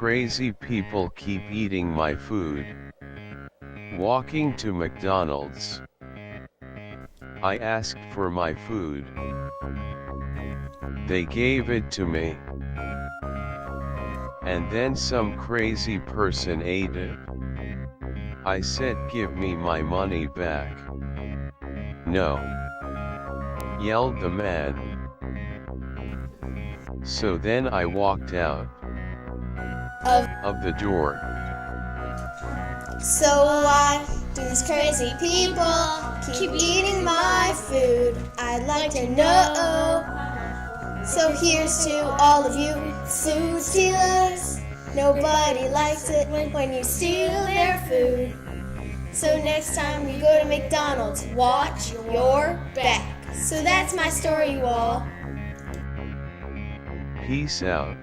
crazy people keep eating my food. Walking to McDonald's, I asked for my food. They gave it to me. And then some crazy person ate it. I said, "Give me my money back." "No," yelled the man. So then I walked out of the door. So why do these crazy people keep eating my food? I'd like to know. So here's to all of you food stealers. Nobody likes it when you steal their food. So next time you go to McDonald's, watch your back. So that's my story, you all. Peace out.